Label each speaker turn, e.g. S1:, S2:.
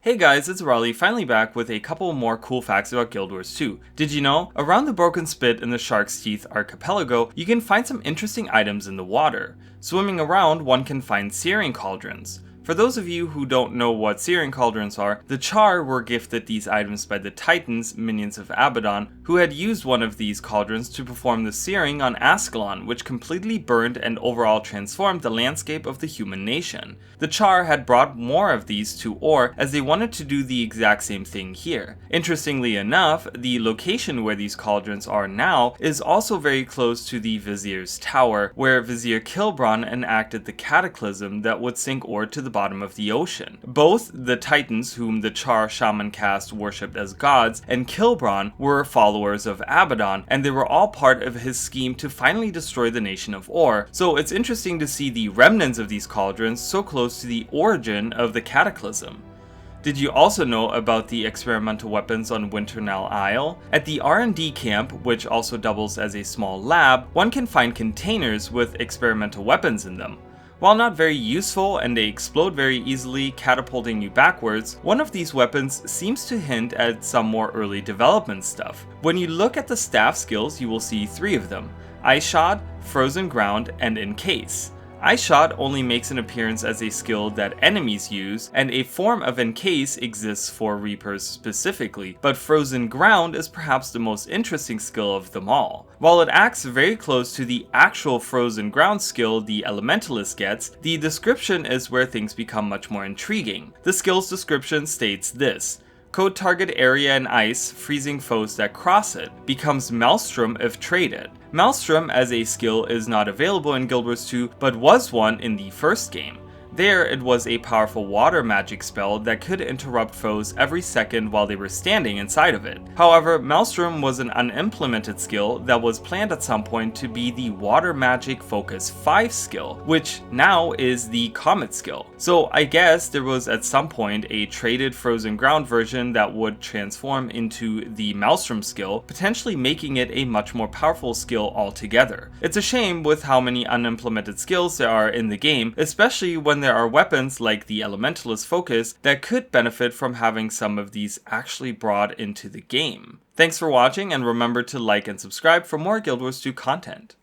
S1: Hey guys, it's Raleigh, finally back with a couple more cool facts about Guild Wars 2. Did you know, around the Broken Spit in the Shark's Teeth archipelago, you can find some interesting items in the water. Swimming around, one can find searing cauldrons. For those of you who don't know what searing cauldrons are, the Char were gifted these items by the Titans, minions of Abaddon, who had used one of these cauldrons to perform the searing on Ascalon, which completely burned and overall transformed the landscape of the human nation. The Char had brought more of these to Or as they wanted to do the exact same thing here. Interestingly enough, the location where these cauldrons are now is also very close to the Vizier's tower, where Vizier Kilbron enacted the cataclysm that would sink Or to the bottom of the ocean. Both the Titans, whom the Char Shaman caste worshipped as gods, and Kilbron were followers of Abaddon, and they were all part of his scheme to finally destroy the nation of Or. So it's interesting to see the remnants of these cauldrons so close to the origin of the cataclysm. Did you also know about the experimental weapons on Winternell Isle? At the R&D camp, which also doubles as a small lab, one can find containers with experimental weapons in them. While not very useful and they explode very easily, catapulting you backwards, one of these weapons seems to hint at some more early development stuff. When you look at the staff skills, you will see 3 of them: Ice Shot, Frozen Ground, and Encase. Ice Shot only makes an appearance as a skill that enemies use, and a form of Encase exists for Reapers specifically, but Frozen Ground is perhaps the most interesting skill of them all. While it acts very close to the actual Frozen Ground skill the Elementalist gets, the description is where things become much more intriguing. The skill's description states this: code target area in ice, freezing foes that cross it, becomes Maelstrom if traded. Maelstrom as a skill is not available in Guild Wars 2, but was one in the first game. There, it was a powerful water magic spell that could interrupt foes every second while they were standing inside of it. However, Maelstrom was an unimplemented skill that was planned at some point to be the Water Magic Focus 5 skill, which now is the Comet skill. So I guess there was at some point a traded Frozen Ground version that would transform into the Maelstrom skill, potentially making it a much more powerful skill altogether. It's a shame with how many unimplemented skills there are in the game, especially when there are weapons like the Elementalist Focus that could benefit from having some of these actually brought into the game. Thanks for watching, and remember to like and subscribe for more Guild Wars 2 content.